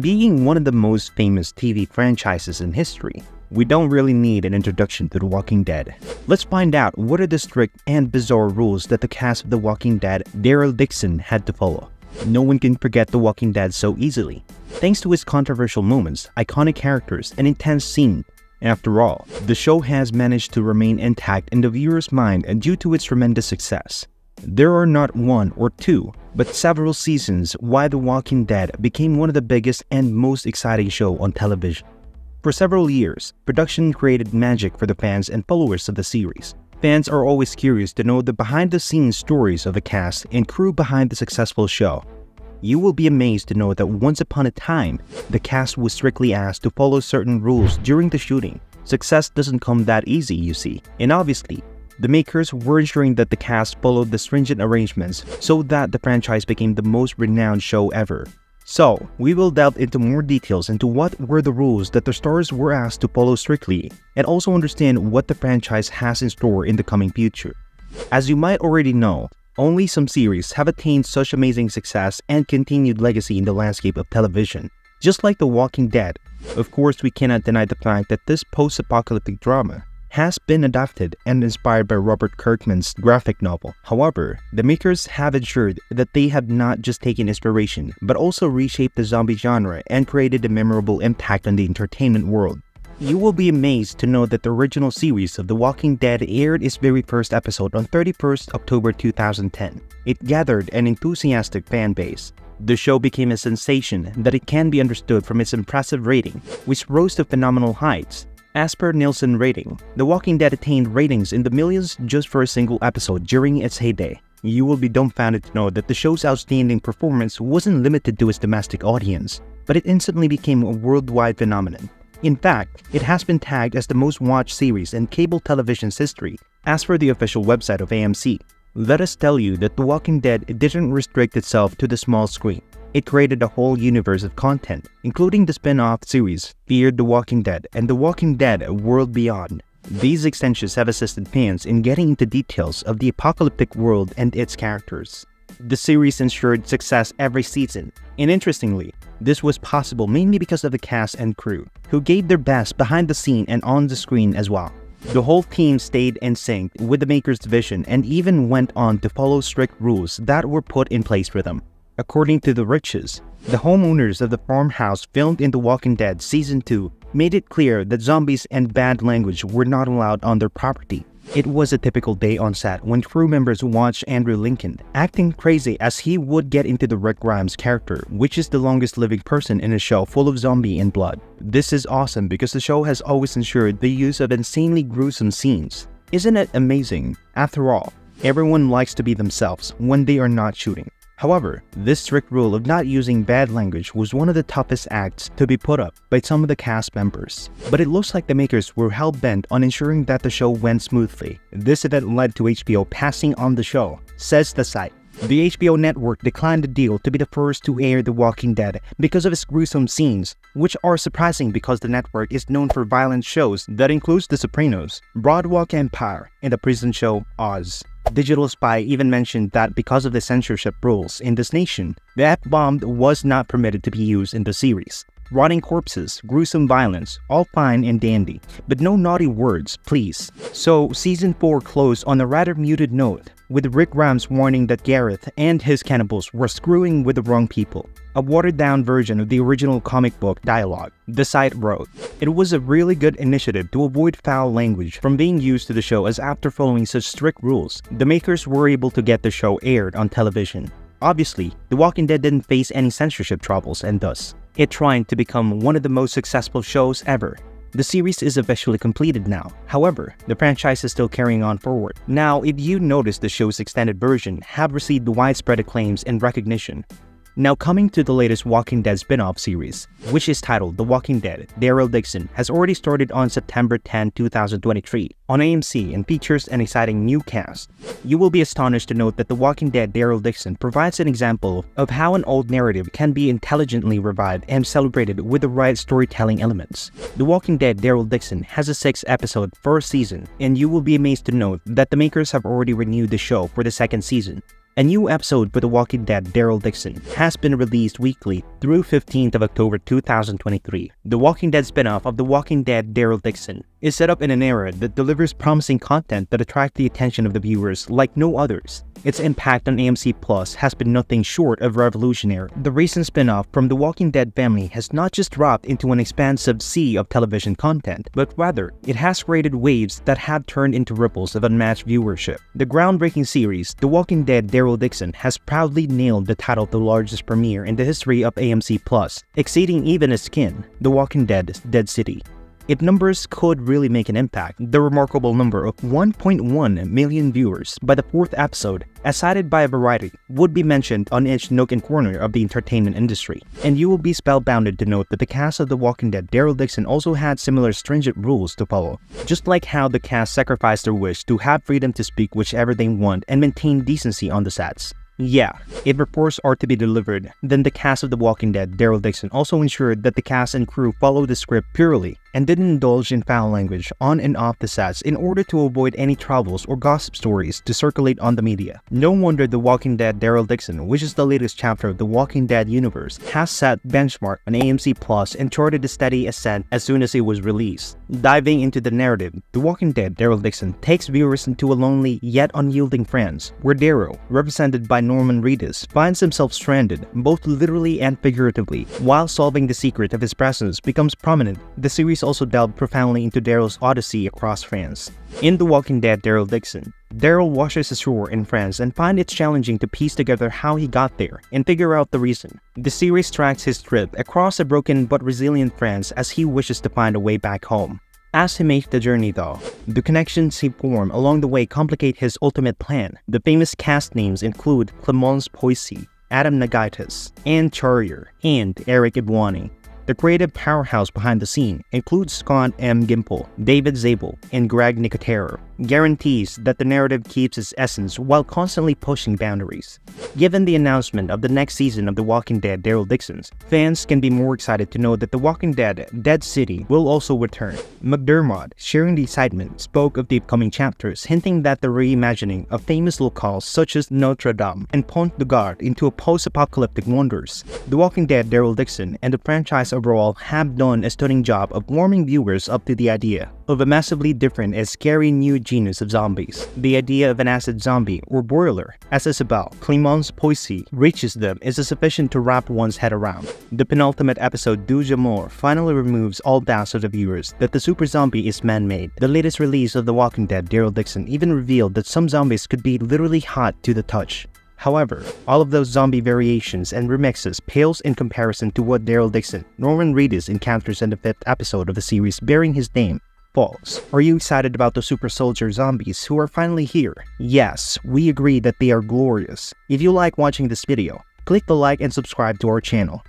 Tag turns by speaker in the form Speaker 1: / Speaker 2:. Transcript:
Speaker 1: Being one of the most famous TV franchises in history, we don't really need an introduction to The Walking Dead. Let's find out what are the strict and bizarre rules that the cast of The Walking Dead, Daryl Dixon, had to follow. No one can forget The Walking Dead so easily, thanks to its controversial moments, iconic characters, and intense scenes. After all, the show has managed to remain intact in the viewer's mind due to its tremendous success. There are not one or two, but several seasons why The Walking Dead became one of the biggest and most exciting shows on television. For several years, production created magic for the fans and followers of the series. Fans are always curious to know the behind-the-scenes stories of the cast and crew behind the successful show. You will be amazed to know that once upon a time, the cast was strictly asked to follow certain rules during the shooting. Success doesn't come that easy, you see, and obviously, the makers were ensuring that the cast followed the stringent arrangements so that the franchise became the most renowned show ever. So, we will delve into more details into what were the rules that the stars were asked to follow strictly, and also understand what the franchise has in store in the coming future. As you might already know, only some series have attained such amazing success and continued legacy in the landscape of television. Just like The Walking Dead, of course we cannot deny the fact that this post-apocalyptic drama has been adapted and inspired by Robert Kirkman's graphic novel. However, the makers have ensured that they have not just taken inspiration, but also reshaped the zombie genre and created a memorable impact on the entertainment world. You will be amazed to know that the original series of The Walking Dead aired its very first episode on 31st October 2010. It gathered an enthusiastic fan base. The show became a sensation that it can be understood from its impressive rating, which rose to phenomenal heights. As per Nielsen rating, The Walking Dead attained ratings in the millions just for a single episode during its heyday. You will be dumbfounded to know that the show's outstanding performance wasn't limited to its domestic audience, but it instantly became a worldwide phenomenon. In fact, it has been tagged as the most watched series in cable television's history, as per the official website of AMC. Let us tell you that The Walking Dead didn't restrict itself to the small screen. It created a whole universe of content, including the spin-off series Fear the Walking Dead and The Walking Dead World Beyond. These extensions have assisted fans in getting into details of the apocalyptic world and its characters. The series ensured success every season, and interestingly, this was possible mainly because of the cast and crew, who gave their best behind the scene and on the screen as well. The whole team stayed in sync with the makers' vision and even went on to follow strict rules that were put in place for them. According to the Riches, the homeowners of the farmhouse filmed in The Walking Dead Season 2 made it clear that zombies and bad language were not allowed on their property. It was a typical day on set when crew members watched Andrew Lincoln acting crazy as he would get into the Rick Grimes character, which is the longest living person in a show full of zombie and blood. This is awesome because the show has always ensured the use of insanely gruesome scenes. Isn't it amazing? After all, everyone likes to be themselves when they are not shooting. However, this strict rule of not using bad language was one of the toughest acts to be put up by some of the cast members. But it looks like the makers were hell-bent on ensuring that the show went smoothly. This event led to HBO passing on the show, says the site. The HBO network declined the deal to be the first to air The Walking Dead because of its gruesome scenes, which are surprising because the network is known for violent shows that includes The Sopranos, Boardwalk Empire, and the prison show Oz. Digital Spy even mentioned that because of the censorship rules in this nation, the F-bomb was not permitted to be used in the series. Rotting corpses, gruesome violence, all fine and dandy, but no naughty words, please. So, Season 4 closed on a rather muted note, with Rick Grimes warning that Gareth and his cannibals were screwing with the wrong people. A watered-down version of the original comic book dialogue, the site wrote. It was a really good initiative to avoid foul language from being used to the show, as after following such strict rules, the makers were able to get the show aired on television. Obviously, The Walking Dead didn't face any censorship troubles and thus, it trying to become one of the most successful shows ever. The series is officially completed now. However, the franchise is still carrying on forward. Now, if you notice, the show's extended version have received widespread acclaims and recognition. Now coming to the latest Walking Dead spin-off series, which is titled The Walking Dead, Daryl Dixon, has already started on September 10, 2023 on AMC and features an exciting new cast. You will be astonished to note that The Walking Dead Daryl Dixon provides an example of how an old narrative can be intelligently revived and celebrated with the right storytelling elements. The Walking Dead Daryl Dixon has a 6-episode first season, and you will be amazed to note that the makers have already renewed the show for the second season. A new episode for The Walking Dead Daryl Dixon has been released weekly through 15th of October 2023. The Walking Dead spin-off of The Walking Dead Daryl Dixon is set up in an era that delivers promising content that attracts the attention of the viewers like no others. Its impact on AMC Plus has been nothing short of revolutionary. The recent spin-off from The Walking Dead family has not just dropped into an expansive sea of television content, but rather, it has created waves that have turned into ripples of unmatched viewership. The groundbreaking series, The Walking Dead Daryl Dixon, has proudly nailed the title of the largest premiere in the history of AMC Plus, exceeding even its kin, The Walking Dead's Dead City. If numbers could really make an impact, the remarkable number of 1.1 million viewers by the 4th episode, as cited by Variety, would be mentioned on each nook and corner of the entertainment industry. And you will be spellbounded to note that the cast of The Walking Dead Daryl Dixon also had similar stringent rules to follow. Just like how the cast sacrificed their wish to have freedom to speak whichever they want and maintain decency on the sets. Yeah, if reports are to be delivered, then the cast of The Walking Dead Daryl Dixon also ensured that the cast and crew followed the script purely and didn't indulge in foul language on and off the sets in order to avoid any troubles or gossip stories to circulate on the media. No wonder The Walking Dead Daryl Dixon, which is the latest chapter of the Walking Dead universe, has set benchmark on AMC Plus and charted a steady ascent as soon as it was released. Diving into the narrative, The Walking Dead Daryl Dixon takes viewers into a lonely yet unyielding France, where Daryl, represented by Norman Reedus, finds himself stranded, both literally and figuratively. While solving the secret of his presence becomes prominent, the series also delved profoundly into Daryl's odyssey across France. In The Walking Dead Daryl Dixon, Daryl washes ashore in France and finds it challenging to piece together how he got there and figure out the reason. The series tracks his trip across a broken but resilient France as he wishes to find a way back home. As he makes the journey though, the connections he forms along the way complicate his ultimate plan. The famous cast names include Clemence Poissy, Adam Nagaitis, Ann Charrier, and Eric Ibwani. The creative powerhouse behind the scene includes Scott M. Gimple, David Zabel, and Greg Nicotero, guarantees that the narrative keeps its essence while constantly pushing boundaries. Given the announcement of the next season of The Walking Dead Daryl Dixon's, fans can be more excited to know that The Walking Dead Dead City will also return. McDermott, sharing the excitement, spoke of the upcoming chapters, hinting that the reimagining of famous locales such as Notre Dame and Pont de Gard into a post-apocalyptic wonders. The Walking Dead Daryl Dixon and the franchise overall have done a stunning job of warming viewers up to the idea of a massively different and scary new genus of zombies. The idea of an acid zombie, or broiler, as Isabelle Clemence Poissy reaches them, is sufficient to wrap one's head around. The penultimate episode, Du Jour, finally removes all doubts of the viewers that the super zombie is man-made. The latest release of The Walking Dead Daryl Dixon even revealed that some zombies could be literally hot to the touch. However, all of those zombie variations and remixes pales in comparison to what Daryl Dixon, Norman Reedus, encounters in the 5th episode of the series bearing his name, Falls. Are you excited about the super soldier zombies who are finally here? Yes, we agree that they are glorious. If you like watching this video, click the like and subscribe to our channel.